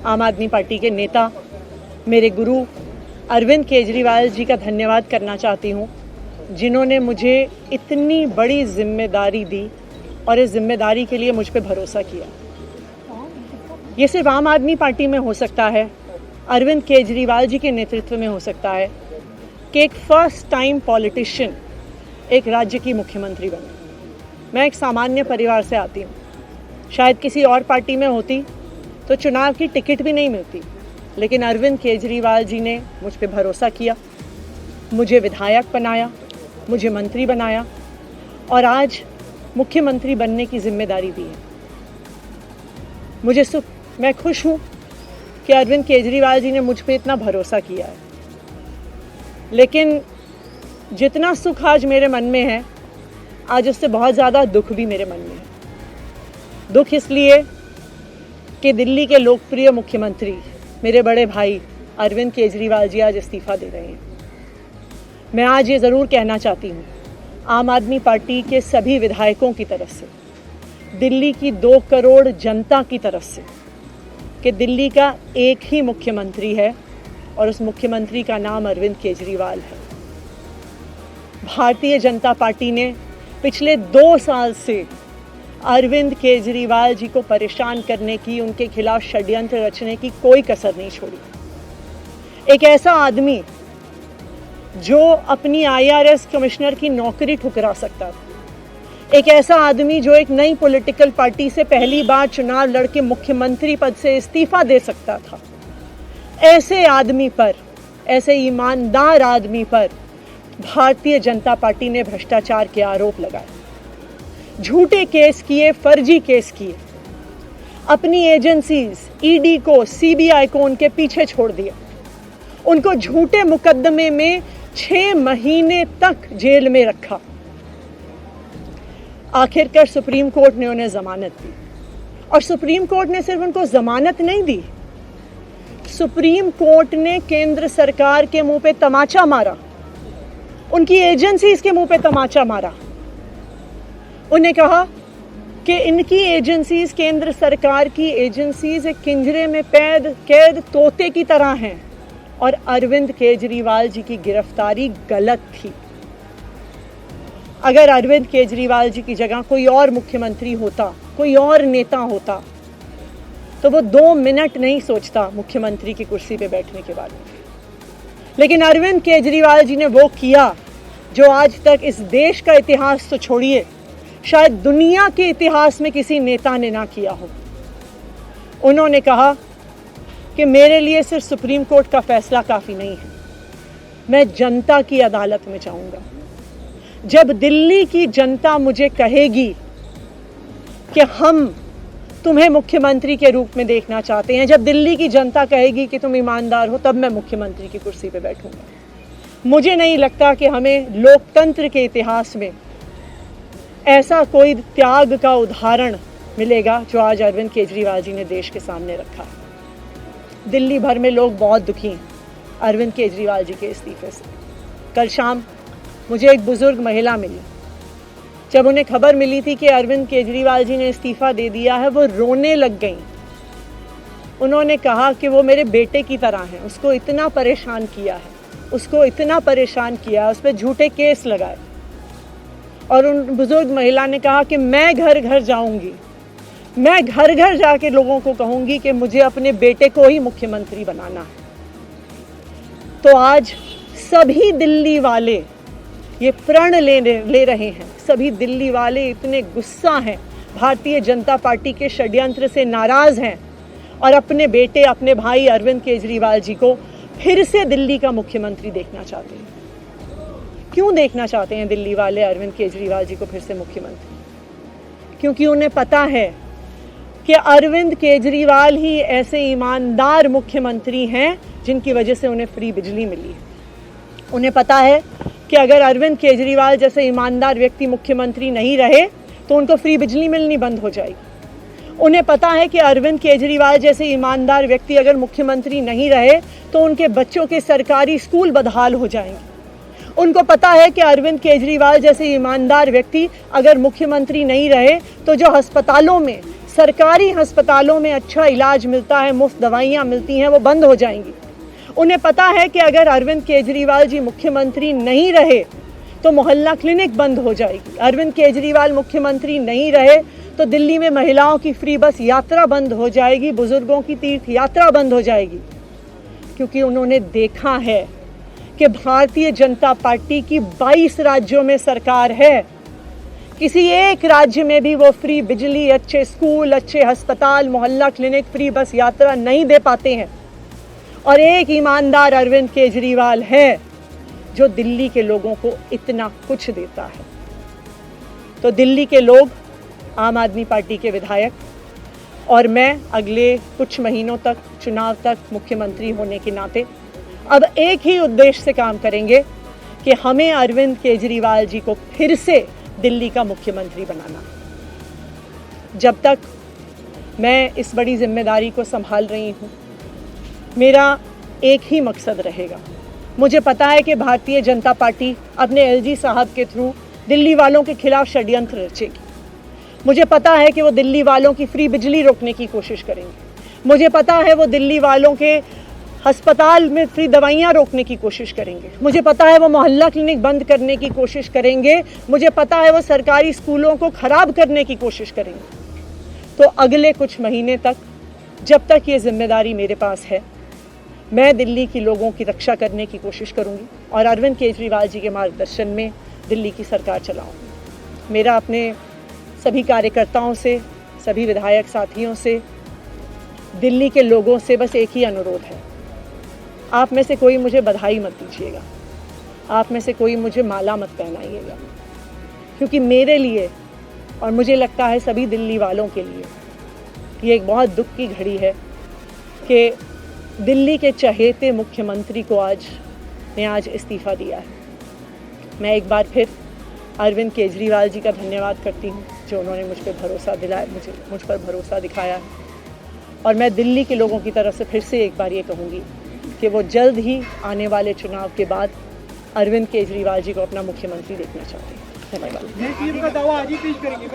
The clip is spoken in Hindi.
आम आदमी पार्टी के नेता, मेरे गुरु अरविंद केजरीवाल जी का धन्यवाद करना चाहती हूँ, जिन्होंने मुझे इतनी बड़ी जिम्मेदारी दी और इस जिम्मेदारी के लिए मुझ पे भरोसा किया। ये सिर्फ आम आदमी पार्टी में हो सकता है, अरविंद केजरीवाल जी के नेतृत्व में हो सकता है कि एक फर्स्ट टाइम पॉलिटिशियन एक राज्य की मुख्यमंत्री बने। मैं एक सामान्य परिवार से आती हूँ, शायद किसी और पार्टी में होती तो चुनाव की टिकट भी नहीं मिलती, लेकिन अरविंद केजरीवाल जी ने मुझ पे भरोसा किया, मुझे विधायक बनाया, मुझे मंत्री बनाया और आज मुख्यमंत्री बनने की जिम्मेदारी दी है। मैं खुश हूँ कि अरविंद केजरीवाल जी ने मुझ पे इतना भरोसा किया है, लेकिन जितना सुख आज मेरे मन में है, आज उससे बहुत ज़्यादा दुख भी मेरे मन में है। दुख इसलिए कि दिल्ली के लोकप्रिय मुख्यमंत्री मेरे बड़े भाई अरविंद केजरीवाल जी आज इस्तीफा दे रहे हैं। मैं आज ये ज़रूर कहना चाहती हूँ आम आदमी पार्टी के सभी विधायकों की तरफ से, दिल्ली की 2 करोड़ जनता की तरफ से, कि दिल्ली का एक ही मुख्यमंत्री है और उस मुख्यमंत्री का नाम अरविंद केजरीवाल है। भारतीय जनता पार्टी ने पिछले 2 साल से अरविंद केजरीवाल जी को परेशान करने की, उनके खिलाफ षड्यंत्र रचने की कोई कसर नहीं छोड़ी। एक ऐसा आदमी जो अपनी IRS कमिश्नर की नौकरी ठुकरा सकता था, एक ऐसा आदमी जो एक नई पॉलिटिकल पार्टी से पहली बार चुनाव लड़के मुख्यमंत्री पद से इस्तीफा दे सकता था, ऐसे आदमी पर, ऐसे ईमानदार आदमी पर भारतीय जनता पार्टी ने भ्रष्टाचार के आरोप लगाए, झूठे केस किए, फर्जी केस किए, अपनी एजेंसीज ED को, CBI को उनके पीछे छोड़ दिया, उनको झूठे मुकदमे में 6 महीने तक जेल में रखा। आखिरकार सुप्रीम कोर्ट ने उन्हें जमानत दी और सुप्रीम कोर्ट ने सिर्फ उनको जमानत नहीं दी, सुप्रीम कोर्ट ने केंद्र सरकार के मुंह पे तमाचा मारा, उनकी एजेंसीज के मुंह पे तमाचा मारा। उन्हें कहा कि इनकी एजेंसीज, केंद्र सरकार की एजेंसीज एक पिंजरे में कैद तोते की तरह हैं और अरविंद केजरीवाल जी की गिरफ्तारी गलत थी। अगर अरविंद केजरीवाल जी की जगह कोई और मुख्यमंत्री होता, कोई और नेता होता, तो वो 2 मिनट नहीं सोचता मुख्यमंत्री की कुर्सी पे बैठने के बाद। लेकिन अरविंद केजरीवाल जी ने वो किया जो आज तक इस देश का इतिहास तो छोड़िए, शायद दुनिया के इतिहास में किसी नेता ने ना किया हो। उन्होंने कहा कि मेरे लिए सिर्फ सुप्रीम कोर्ट का फैसला काफ़ी नहीं है, मैं जनता की अदालत में जाऊंगा। जब दिल्ली की जनता मुझे कहेगी कि हम तुम्हें मुख्यमंत्री के रूप में देखना चाहते हैं, जब दिल्ली की जनता कहेगी कि तुम ईमानदार हो, तब मैं मुख्यमंत्री की कुर्सी पे बैठूंगा। मुझे नहीं लगता कि हमें लोकतंत्र के इतिहास में ऐसा कोई त्याग का उदाहरण मिलेगा जो आज अरविंद केजरीवाल जी ने देश के सामने रखा है। दिल्ली भर में लोग बहुत दुखी हैं अरविंद केजरीवाल जी के इस्तीफे से। कल शाम मुझे एक बुजुर्ग महिला मिली, जब उन्हें खबर मिली थी कि अरविंद केजरीवाल जी ने इस्तीफा दे दिया है, वो रोने लग गई। उन्होंने कहा कि वो मेरे बेटे की तरह हैं, उसको इतना परेशान किया है, उसको इतना परेशान किया, उस पर झूठे केस लगाए। और उन बुजुर्ग महिला ने कहा कि मैं घर घर जाऊंगी, मैं घर घर जाके लोगों को कहूंगी कि मुझे अपने बेटे को ही मुख्यमंत्री बनाना है। तो आज सभी दिल्ली वाले ये प्रण ले रहे हैं, सभी दिल्ली वाले इतने गुस्सा हैं, भारतीय जनता पार्टी के षड्यंत्र से नाराज हैं और अपने बेटे, अपने भाई अरविंद केजरीवाल जी को फिर से दिल्ली का मुख्यमंत्री देखना चाहते हैं। क्यों देखना चाहते हैं दिल्ली वाले अरविंद केजरीवाल जी को फिर से मुख्यमंत्री? क्योंकि उन्हें पता है कि अरविंद केजरीवाल ही ऐसे ईमानदार मुख्यमंत्री हैं जिनकी वजह से उन्हें फ्री बिजली मिली है। उन्हें पता है कि अगर अरविंद केजरीवाल जैसे ईमानदार व्यक्ति मुख्यमंत्री नहीं रहे तो उनको फ्री बिजली मिलनी बंद हो जाएगी। उन्हें पता है कि अरविंद केजरीवाल जैसे ईमानदार व्यक्ति अगर मुख्यमंत्री नहीं रहे तो उनके बच्चों के सरकारी स्कूल बदहाल हो जाएंगे। उनको पता है कि अरविंद केजरीवाल जैसे ईमानदार व्यक्ति अगर मुख्यमंत्री नहीं रहे तो जो अस्पतालों में सरकारी अस्पतालों में अच्छा इलाज मिलता है, मुफ्त दवाइयाँ मिलती हैं, वो बंद हो जाएंगी। उन्हें पता है कि अगर अरविंद केजरीवाल जी मुख्यमंत्री नहीं रहे तो मोहल्ला क्लिनिक बंद हो जाएगी। अरविंद केजरीवाल मुख्यमंत्री नहीं रहे तो दिल्ली में महिलाओं की फ्री बस यात्रा बंद हो जाएगी, बुजुर्गों की तीर्थ यात्रा बंद हो जाएगी। क्योंकि उन्होंने देखा है कि भारतीय जनता पार्टी की 22 राज्यों में सरकार है, किसी एक राज्य में भी वो फ्री बिजली, अच्छे स्कूल, अच्छे अस्पताल, मोहल्ला क्लिनिक, फ्री बस यात्रा नहीं दे पाते हैं। और एक ईमानदार अरविंद केजरीवाल है जो दिल्ली के लोगों को इतना कुछ देता है। तो दिल्ली के लोग, आम आदमी पार्टी के विधायक और मैं अगले कुछ महीनों तक, चुनाव तक मुख्यमंत्री होने के नाते अब एक ही उद्देश्य से काम करेंगे कि हमें अरविंद केजरीवाल जी को फिर से दिल्ली का मुख्यमंत्री बनाना। जब तक मैं इस बड़ी जिम्मेदारी को संभाल रही हूँ, मेरा एक ही मकसद रहेगा। मुझे पता है कि भारतीय जनता पार्टी अपने एलजी साहब के थ्रू दिल्ली वालों के खिलाफ षड्यंत्र रचेगी। मुझे पता है कि वो दिल्ली वालों की फ्री बिजली रोकने की कोशिश करेंगे। मुझे पता है वो दिल्ली वालों के अस्पताल में फ्री दवाइयाँ रोकने की कोशिश करेंगे। मुझे पता है वो मोहल्ला क्लिनिक बंद करने की कोशिश करेंगे। मुझे पता है वो सरकारी स्कूलों को खराब करने की कोशिश करेंगे। तो अगले कुछ महीने तक, जब तक ये जिम्मेदारी मेरे पास है, मैं दिल्ली के लोगों की रक्षा करने की कोशिश करूंगी और अरविंद केजरीवाल जी के मार्गदर्शन में दिल्ली की सरकार चलाऊंगी। मेरा अपने सभी कार्यकर्ताओं से, सभी विधायक साथियों से, दिल्ली के लोगों से बस एक ही अनुरोध है, आप में से कोई मुझे बधाई मत दीजिएगा, आप में से कोई मुझे माला मत पहनाइएगा, क्योंकि मेरे लिए और मुझे लगता है सभी दिल्ली वालों के लिए ये एक बहुत दुख की घड़ी है कि दिल्ली के चहेते मुख्यमंत्री को आज इस्तीफ़ा दिया है। मैं एक बार फिर अरविंद केजरीवाल जी का धन्यवाद करती हूँ जो उन्होंने मुझ पर भरोसा दिलाया, मुझ पर भरोसा दिखाया है। और मैं दिल्ली के लोगों की तरफ से फिर से एक बार ये कहूँगी कि वो जल्द ही आने वाले चुनाव के बाद अरविंद केजरीवाल जी को अपना मुख्यमंत्री देखना चाहते हैं। धन्यवाद। दावा आज ही पेश करेंगे।